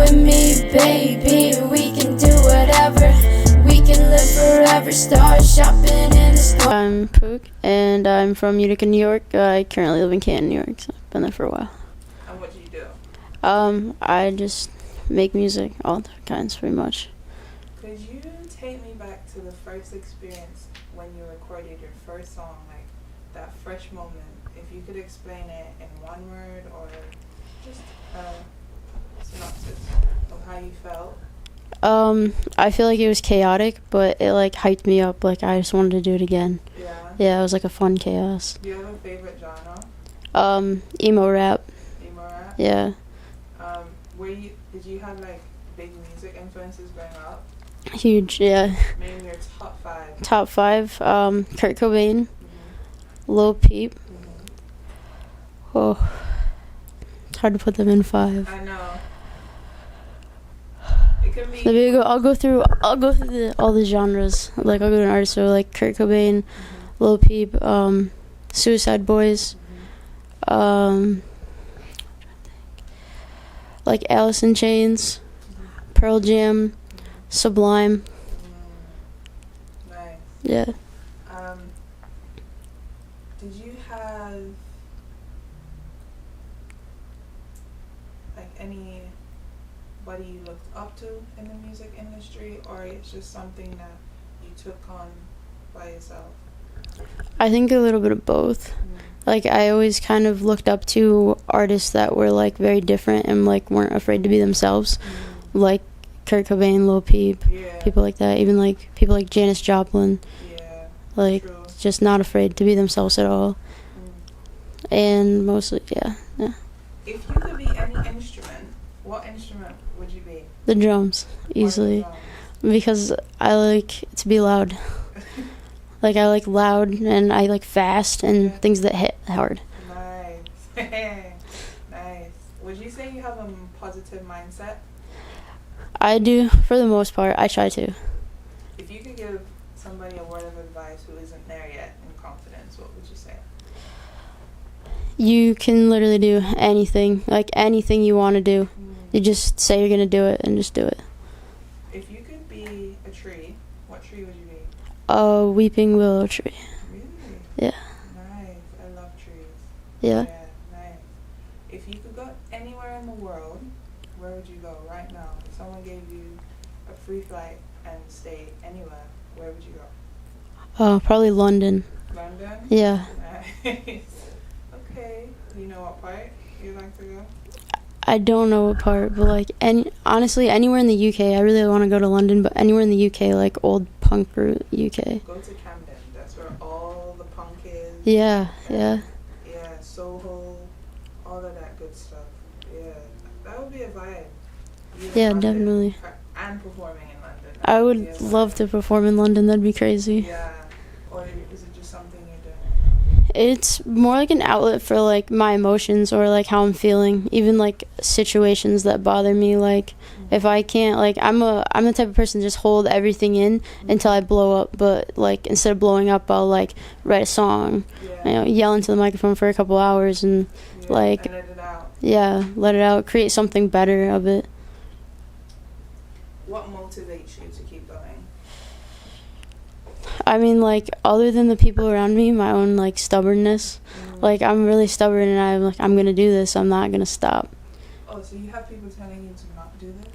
with me, baby. We can do whatever. We can live forever. Start shopping in the store. I'm Pøøk, and I'm from Utica, New York. I currently live in Canton, New York, so I've been there for a while. And what do you do? I just make music, all kinds, pretty much. Could you take me back to the first experience when you recorded your first song, like that fresh moment? If you could explain it in one word or just a synopsis of how you felt. I feel like it was chaotic, but it like hyped me up. Like I just wanted to do it again. Yeah, it was like a fun chaos. Do you have a favorite genre? Emo rap. Emo rap? Yeah. Did you have like big music influences growing up? Huge, yeah. Name your top 5. Top 5, Kurt Cobain, Lil Peep. Oh, it's hard to put them in 5. I know. It could be. Maybe I'll go through all the genres. Like I'll go to an artist, so like Kurt Cobain, Lil Peep, Suicide Boys, like Alice in Chains, Pearl Jam, Sublime. Nice. Yeah. Did you have like anybody you looked up to in the music industry, or it's just something that you took on by yourself? I think a little bit of both. Like I always kind of looked up to artists that were like very different and like weren't afraid to be themselves, like Kurt Cobain, Lil Peep, people like that. Even like people like Janis Joplin, like just not afraid to be themselves at all. And mostly, yeah. If you could be any instrument, what instrument would you be? The drums, easily, because I like to be loud. Like I like loud and I like fast and things that hit hard. Nice. Nice. Would you say you have a positive mindset? I do, for the most part. I try to. If you could give somebody a word of advice who isn't there yet in confidence, what would you say? You can literally do anything, like anything you want to do. You just say you're going to do it and just do it. If you could be a tree, what tree would you be? A weeping willow tree. Really? Yeah. Nice. I love trees. Yeah. Nice. If you could go anywhere in the world, where would you go right now? If someone gave you a free flight and stay anywhere, where would you go? Probably London. London? Yeah. Nice. Okay. You know what part you'd like to go? I don't know what part, but like honestly, anywhere in the UK. I really want to go to London, but anywhere in the UK, like old punk route UK. Go to Camden. That's where all the punk is. Yeah, yeah. Yeah, Soho, all of that good stuff. Yeah, that would be a vibe. Yeah, definitely. And performing in London. I would love to perform in London. That'd be crazy. Yeah. Or is it just something you're doing? It's more like an outlet for like my emotions or like how I'm feeling, even like situations that bother me. Like if I can't, like I'm the type of person to just hold everything in until I blow up. But like instead of blowing up, I'll like write a song, yell into the microphone for a couple hours and like and let it out. Yeah, let it out, create something better of it. What motivates you to keep going? I mean, like, other than the people around me, my own, like, stubbornness. Like, I'm really stubborn, and I'm going to do this. I'm not going to stop. Oh, so you have people telling you to not do this?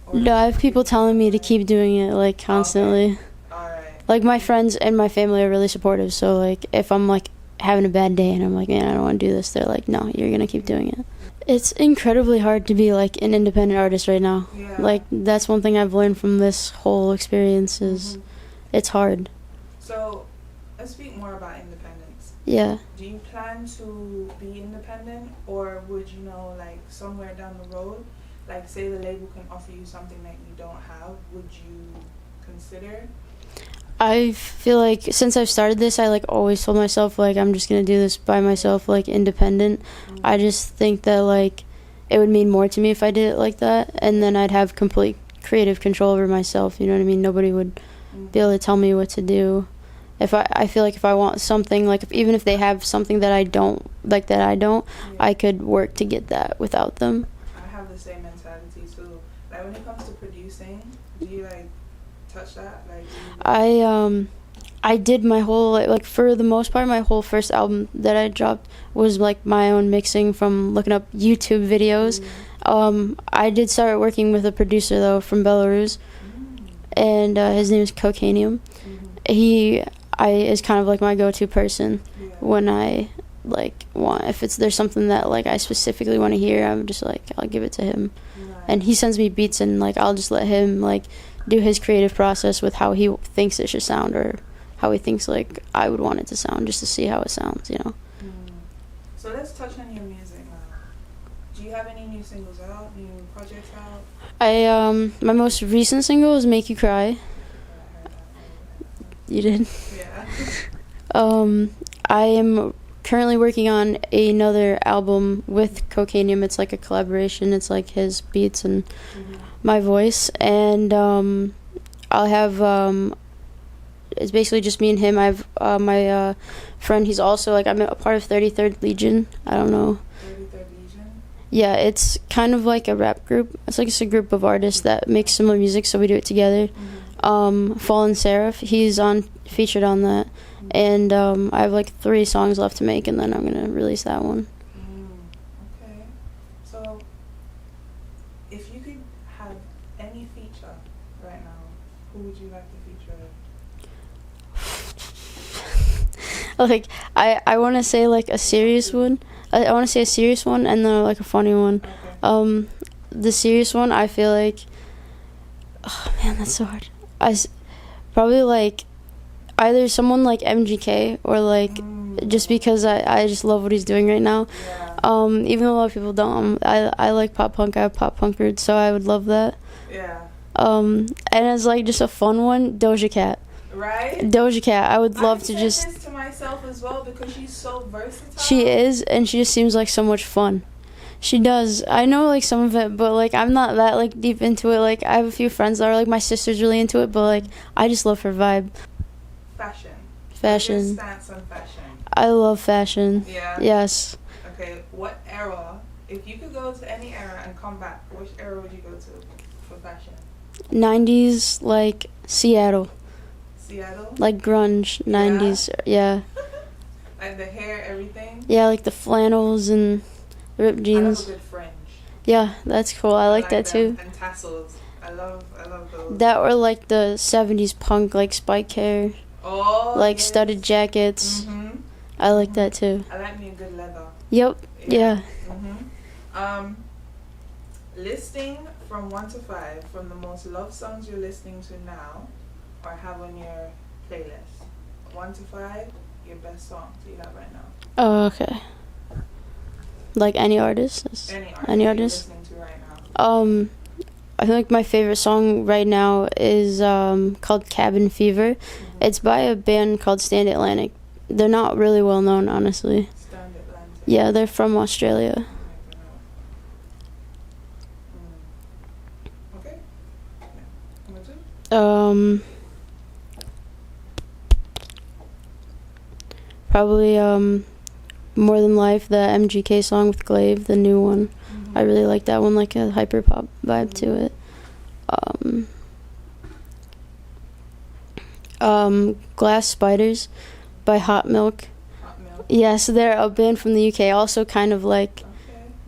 Or No, I have people telling me to keep doing it, like, constantly. Okay. All right. Like, my friends and my family are really supportive, so, like, if I'm, like, having a bad day and I'm like, man, I don't want to do this, they're like, no, you're going to keep doing it. It's incredibly hard to be, like, an independent artist right now. Yeah. Like, that's one thing I've learned from this whole experience is it's hard. So, let's speak more about independence. Yeah. Do you plan to be independent, or would you know, like, somewhere down the road, like, say the label can offer you something that you don't have, would you consider? I feel like since I've started this, I like always told myself like I'm just gonna do this by myself, like independent. I just think that like it would mean more to me if I did it like that, and then I'd have complete creative control over myself. You know what I mean? Nobody would be able to tell me what to do. If I feel like if I want something, like even if they have something that I don't, I could work to get that without them. I have the same mentality. mentality too. Like when it comes to producing, do you like touch that? Like I did my whole like for the most part my whole first album that I dropped was like my own mixing from looking up YouTube videos. I did start working with a producer though from Belarus, and his name is Cocainium. He is kind of like my go-to person when I like want, if there's something that like I specifically want to hear, I'm just like I'll give it to him. And he sends me beats and like I'll just let him like do his creative process with how he thinks it should sound or how he thinks like I would want it to sound, just to see how it sounds, you know. So let's touch on your music now. Do you have any new singles out, new projects out? My most recent single is Make You Cry. You did? Yeah. I am currently working on another album with Cocainium. It's like a collaboration. It's like his beats and my voice. And I'll have, it's basically just me and him. I have my friend, he's also like, I'm a part of 33rd Legion. I don't know. 33rd Legion? Yeah, it's kind of like a rap group. It's a group of artists that make similar music, so we do it together. Fallen Seraph, he's featured on that. And I have like 3 songs left to make, and then I'm gonna release that one. Okay. So, if you could have any feature right now, who would you like to feature? Like I want to say like a serious one. I want to say a serious one and then like a funny one. Okay. The serious one, I feel like, oh man, that's so hard. Probably like either someone like MGK or like just because I just love what he's doing right now. Yeah. Even though a lot of people don't, I like pop punk. I have pop punk roots, so I would love that. Yeah. And as like just a fun one, Doja Cat. Right? Doja Cat, I would love to I just. said this to myself as well because she's so versatile. She is, and she just seems like so much fun. She does. I know like some of it, but like I'm not that like deep into it. Like I have a few friends that are like, my sister's really into it, but like I just love her vibe. Fashion. Fashion. Your stance on fashion. I love fashion. Yeah. Yes. Okay. What era? If you could go to any era and come back, which era would you go to for fashion? 90s, like Seattle. Seattle. Like grunge. 90s. Yeah. Like the hair, everything. Yeah, like the flannels and ripped jeans. I love a good fringe. Yeah, that's cool. I like that them. too. And tassels. I love those. That or like the 70s punk, like spike hair. Oh. Like yes. studded jackets. I like that too. I like me a good leather. Yep. Yeah. Listing from 1 to 5 from the most loved songs you're listening to now or have on your playlist. 1 to 5, your best songs you have right now. Oh, okay. Like any artist? Any artist you're listening to right now. I think my favorite song right now is called Cabin Fever. It's by a band called Stand Atlantic. They're not really well known, honestly. Stand Atlantic. Yeah, they're from Australia. Okay. Number 2? Probably More Than Life, the MGK song with Glaive, the new one. I really like that one, like a hyper pop vibe to it. Glass Spiders by Hot Milk. Hot Milk. Yes, they're a band from the UK, also kind of like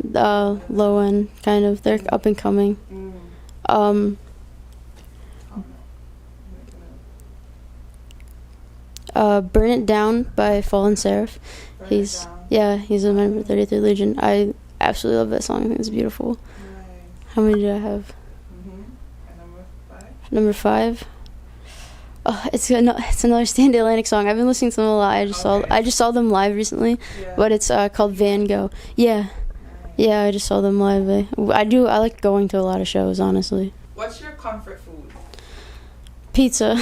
low end, kind of. They're up and coming. Burn It Down by Fallen Seraph. He's a member of 33rd Legion. I absolutely love that song. I think it's beautiful. Nice. How many did I have? And number 5? Number 5. Oh, it's another Stand Atlantic song. I've been listening to them a lot. I just saw them live recently, but it's called Van Gogh. Yeah, yeah. I just saw them live. I like going to a lot of shows, honestly. What's your comfort food? Pizza.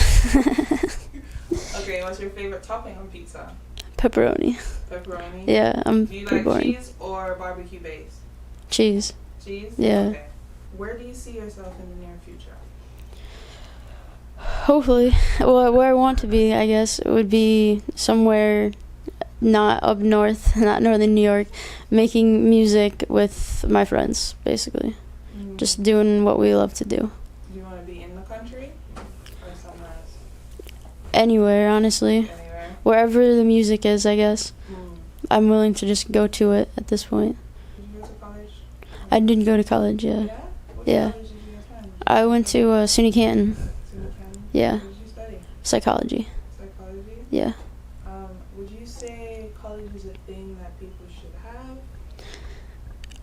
Okay, what's your favorite topping on pizza? Pepperoni. Pepperoni? Yeah, Do you like boring. cheese or barbecue base? Cheese. Cheese? Yeah. Okay. Where do you see yourself in the near future? Hopefully. Well, where I want to be, I guess, it would be somewhere not up north, not northern New York, making music with my friends, basically. just doing what we love to do. Do you want to be in the country or somewhere else? Anywhere, honestly. Anywhere? Wherever the music is, I guess. Mm. I'm willing to just go to it at this point. Did you go to college? I did go to college, Yeah? yeah. What Yeah. college did you attend? I went to SUNY Canton. SUNY Canton? Yeah. What did you study? Psychology. Psychology? Yeah. Would you say college is a thing that people should have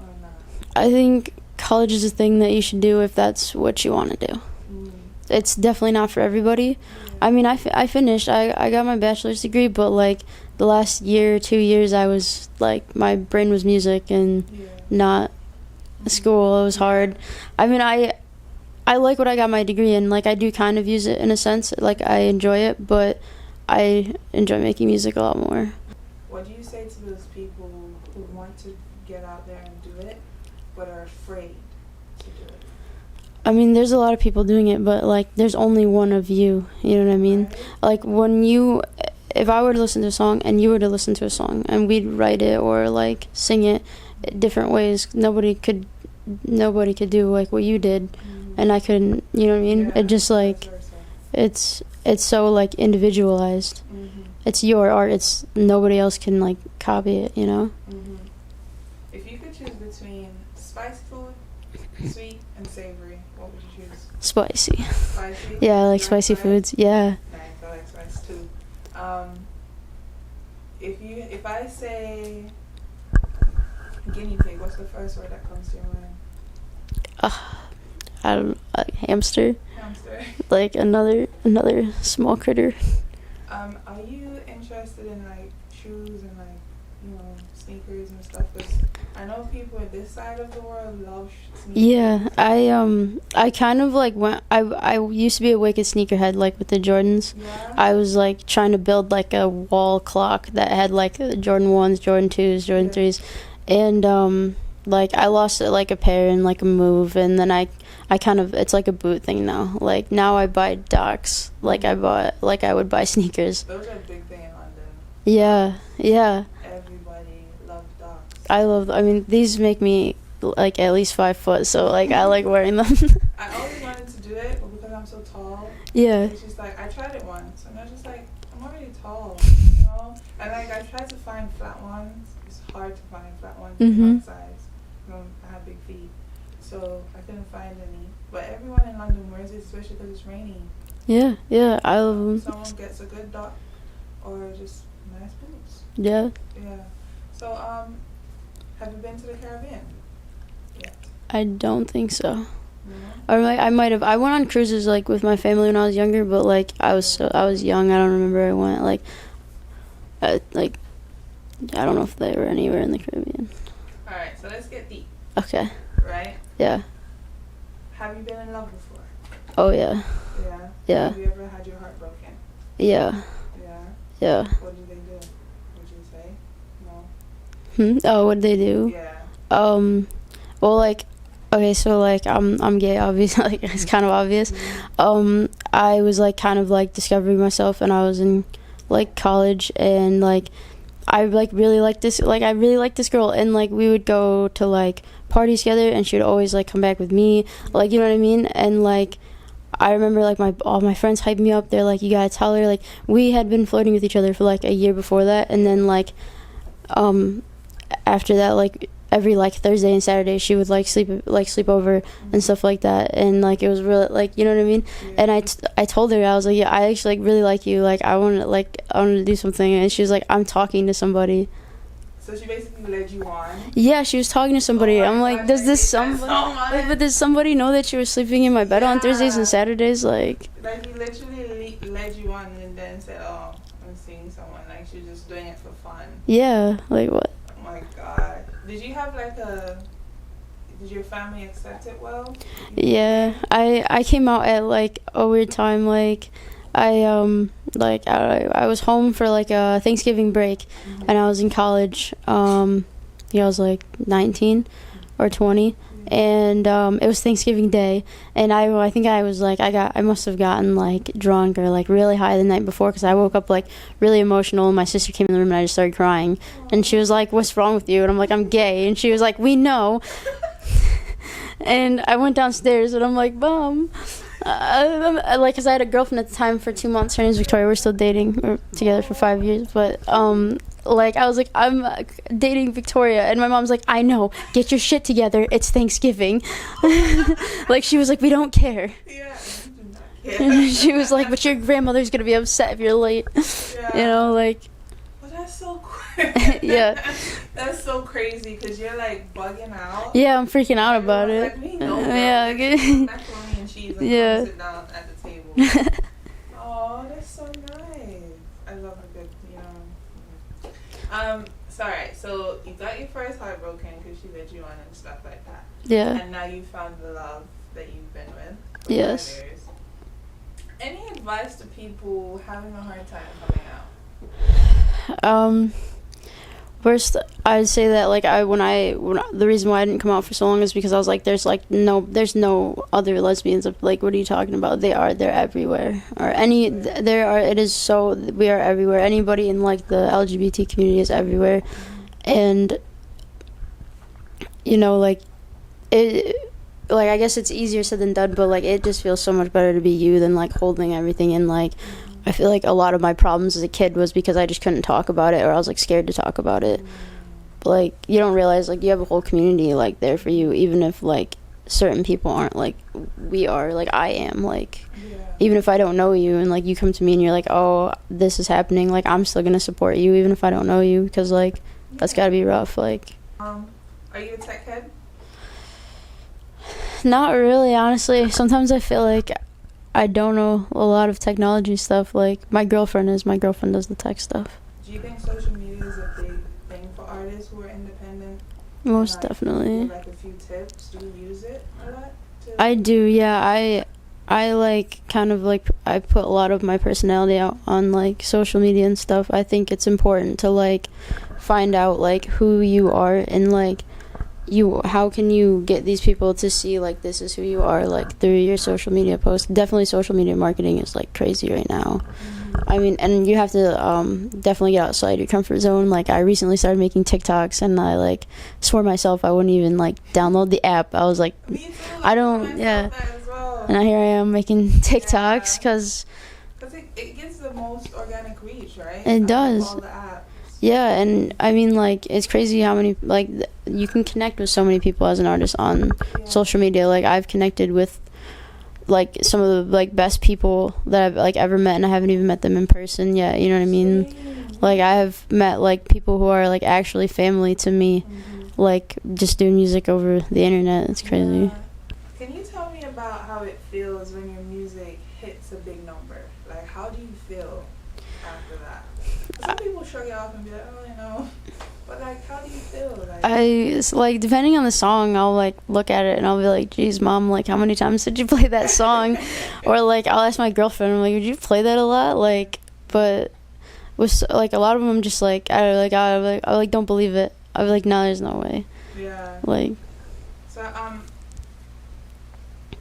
or not? I think college is a thing that you should do if that's what you want to do. Mm. It's definitely not for everybody. Yeah. I mean, I finished. I got my bachelor's degree, but, like, the last year, 2 years, I was, like, my brain was music and Yeah. not school. It was hard. I mean, I like what I got my degree in. Like, I do kind of use it in a sense. Like, I enjoy it, but I enjoy making music a lot more. What do you say to those people who want to get out there and do it, but are afraid to do it? I mean, there's a lot of people doing it, but, like, there's only one of you. You know what I mean? Right? Like, if I were to listen to a song and you were to listen to a song and we'd write it or, like, sing it different ways, nobody could do, like, what you did. And I couldn't, you know what I mean? Yeah, It just, like, vice versa. it's so, like, individualized. Mhm. It's your art. It's nobody else can, like, copy it, you know? Mhm. If you could choose between spicy food, sweet, and savory, what would you choose? Spicy. Spicy? Yeah, I like You spicy spice? foods. Yeah. Nice, I like spice too. If I say guinea pig, what's the first word that comes to your mind? I don't hamster. Hamster. Like another small critter. Are you interested in like shoes and like, you know, sneakers and stuff? 'Cause I know people at this side of the world love sneakers. Yeah, I kind of like I used to be a wicked sneakerhead, like with the Jordans. Yeah? I was like trying to build like a wall clock that had like Jordan 1s, Jordan 2s, Jordan Yeah. 3s, and like I lost like a pair in like a move, and then I kind of, it's like a boot thing now. Like now I buy Docs, like I would buy sneakers. Those are a big thing in London. Yeah, yeah. Everybody loves dogs. I mean, these make me like at least 5 foot, so like I like wearing them. I always wanted to do it, but because I'm so tall, Yeah. it's just like I tried it once, and I was just like, I'm already tall, you know. And like I tried to find flat ones. It's hard to find flat ones in Mhm. my size. You know, I have big feet, so I couldn't find any. But everyone in London wears it, especially because it's raining. Yeah, yeah, I love them. Someone gets a good dog, or just nice boots. Yeah, Yeah. So have you been to the Caribbean yet? I don't think so. No. Or like I might have. I went on cruises like with my family when I was younger, but like I was young. I don't remember I went. Like I don't know if they were anywhere in the Caribbean. All right, so let's get deep, Okay. right? Yeah. Have you been in love before? Oh yeah. Yeah. Yeah. Have you ever had your heart broken? Yeah. Yeah. Yeah. What did they do? Would you say? No. Oh, what did they do? Yeah. Well, like, okay, so like I'm gay, obviously. Like it's kind of obvious. I was like kind of like discovering myself, and I was in like college, and like I like really liked this. Like I really liked this girl, and like we would go to like parties together, and she would always like come back with me. Like, you know what I mean? And like I remember like all my friends hyped me up. They're like, you gotta tell her. Like we had been flirting with each other for like a year before that, and then like after that, like every like Thursday and Saturday she would like sleep over and stuff like that, and like it was really like, you know what I mean? Yeah. And I told her, I was like, yeah, I actually like really like you, like I want to do something, and she was like, I'm talking to somebody. So she basically led you on. Yeah, she was talking to somebody. Oh my I'm like, gosh, does I this hate that somebody so much. like, but does somebody know that you were sleeping in my bed on Thursdays and Yeah. Saturdays? Like He literally led you on and then said, oh, I'm seeing someone. Like she was just doing it for fun. yeah, like what? Oh my god. Did you have like did your family accept it well? Yeah, I came out at like a weird time. Like I was home for like a Thanksgiving break, and I was in college. I was like 19 or 20, and it was Thanksgiving Day, and I think I was like I must have gotten like drunk or like really high the night before, because I woke up like really emotional, and my sister came in the room and I just started crying, and she was like, what's wrong with you? And I'm like, I'm gay, and she was like, we know. And I went downstairs and I'm like, Mom, like, cause I had a girlfriend at the time for 2 months. Her name's Victoria. We're still dating. We're together for 5 years. But like, I was like, I'm dating Victoria, and my mom's like, I know. Get your shit together. It's Thanksgiving. Like, she was like, we don't care. Yeah. She was like, but your grandmother's gonna be upset if you're late. Yeah. You know, like. Well, that's so crazy. Yeah. That's so crazy because you're like bugging out. Yeah, I'm freaking out about it. Like, we know, yeah. Macaroni and cheese. And Yeah. Sit down at the table. Oh, that's so nice. I love a good, Sorry. So you got your first heart broken because she led you on and stuff like that. Yeah. And now you found the love that you've been with. For Yes. 5 years. Any advice to people having a hard time coming out? First, I'd say that like the reason why I didn't come out for so long is because I was like, there's no other lesbians. Like, what are you talking about? They're everywhere. We are everywhere. Anybody in like the LGBT community is everywhere, and like it. Like, I guess it's easier said than done, but like it just feels so much better to be you than like holding everything in. Like, I feel like a lot of my problems as a kid was because I just couldn't talk about it, or I was like scared to talk about it. But like, you don't realize like you have a whole community like there for you, even if like certain people aren't like we are, like I am, like even if I don't know you and like you come to me and you're like, oh, this is happening, like I'm still gonna support you even if I don't know you, because like that's gotta be rough. Like, are you a tech head? Not really, honestly. Sometimes I feel like I don't know a lot of technology stuff. Like, my girlfriend does the tech stuff. Do you think social media is a big thing for artists who are independent? Most definitely. Like a few tips. Do you use it a lot? I do, yeah. I like kind of like I put a lot of my personality out on like social media and stuff. I think it's important to like find out like who you are and like how can you get these people to see like this is who you are, like through your social media posts. Definitely social media marketing is like crazy right now. I mean, and you have to definitely get outside your comfort zone. Like, I recently started making TikToks, and I like swore myself I wouldn't even like download the app. I was like, I don't, yeah. And now here I am making TikToks because it gets the most organic reach, right? It does. All the apps. Yeah, and I mean, like, it's crazy how many, like, you can connect with so many people as an artist on social media. Like, I've connected with, like, some of the, like, best people that I've, like, ever met, and I haven't even met them in person yet, you know what I mean? Like, I have met, like, people who are, like, actually family to me, like, just doing music over the internet. It's crazy. Yeah. Can you tell me about how it feels when your music hits a big number? Like, how do you feel after that? Some people shrug it off and be like, oh, you know, but like, how do you feel? Like, depending on the song, I'll like look at it and I'll be like, geez, Mom, like, how many times did you play that song? Or like, I'll ask my girlfriend, I'm like, would you play that a lot? Like, but with like a lot of them, just like I don't believe it. I'll be like, no, there's no way. Yeah. Like. So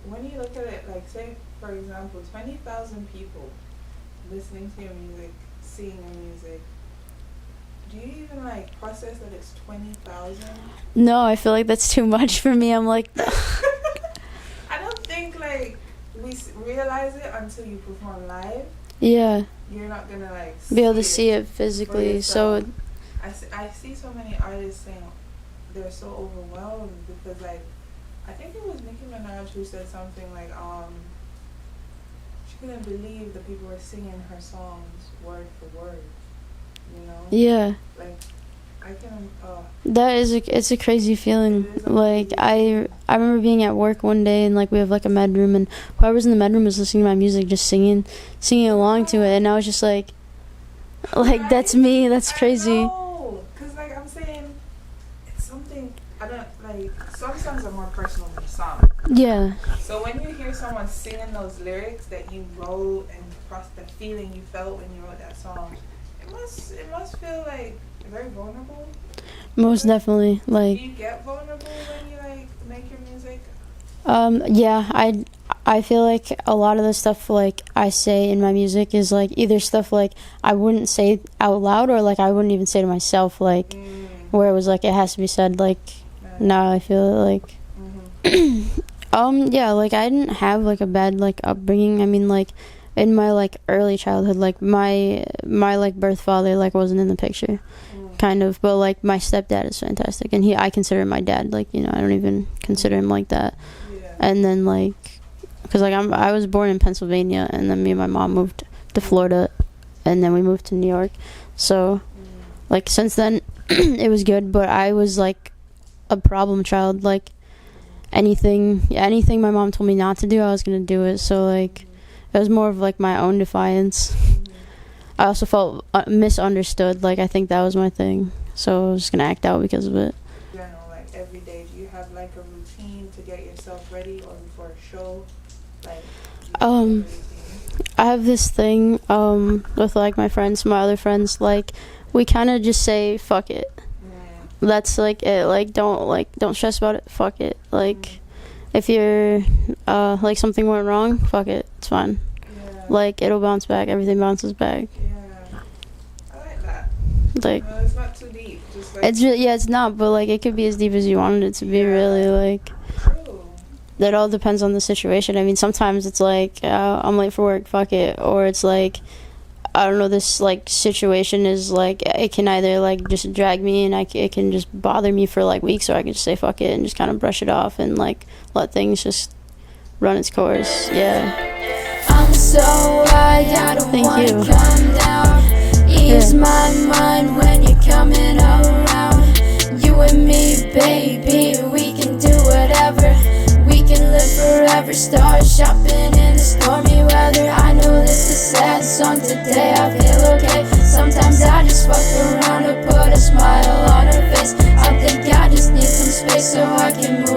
when you look at it, like, say for example, 20,000 people listening to your music, seeing your music, do you even like process that it's 20,000? No, I feel like that's too much for me. I'm like, I don't think like we realize it until you perform live. Yeah. You're not gonna like be able to see it physically. So I see so many artists saying they're so overwhelmed because like I think it was Nicki Minaj who said something like she couldn't believe that people were singing her songs word for word, you know? Yeah. Like, I can, it's a crazy feeling. Like, I remember being at work one day, and like we have like a med room, and whoever's in the med room was listening to my music, just singing along to it, and I was just like that's me. That's crazy. Because like I'm saying, it's something I don't like. Some songs are more personal than some. Yeah. So when you hear someone singing those lyrics that you wrote and the feeling you felt when you wrote that song, it must feel like very vulnerable. Most definitely. Like. Do you get vulnerable when you like make your music? Yeah, I feel like a lot of the stuff like I say in my music is like either stuff like I wouldn't say out loud or like I wouldn't even say to myself, like where it was like it has to be said. Like now I feel like Yeah, like I didn't have like a bad like upbringing. I mean, like in my like early childhood, like my like birth father like wasn't in the picture, kind of. But like my stepdad is fantastic, and I consider him my dad. Like, you know, I don't even consider him like that. Yeah. And then like, cause like I was born in Pennsylvania, and then me and my mom moved to Florida, and then we moved to New York. So like since then, it was good. But I was like a problem child. Like anything my mom told me not to do, I was gonna do it. So like it was more of like my own defiance. I also felt misunderstood. Like I think that was my thing, so I was just gonna act out because of it. You know, like every day, do you have like a routine to get yourself ready or before a show? Like, I have this thing with like my friends, my other friends. Like we kind of just say fuck it. That's like it. Like don't stress about it. Fuck it. Like if you're like something went wrong, fuck it. It's fine. Yeah. Like it'll bounce back. Everything bounces back. Yeah. I like that. Like It's not too deep. Just like it's really, yeah, it's not. But like it could be as deep as you wanted it to be. Really, like true. that all depends on the situation. I mean, sometimes it's like I'm late for work. Fuck it. Or it's like, I don't know, this like situation is like it can either like just drag me and it can just bother me for like weeks, or I can just say fuck it and just kind of brush it off and like let things just run its course. Yeah. I'm so high, I don't Thank wanna you. come down. Ease my mind when you're coming around. You and me, baby, we can do whatever. We can live forever, start shopping in the stormy weather. I know this is a sad song today, I feel okay. Sometimes I just fuck around to put a smile on her face. I think I just need some space so I can move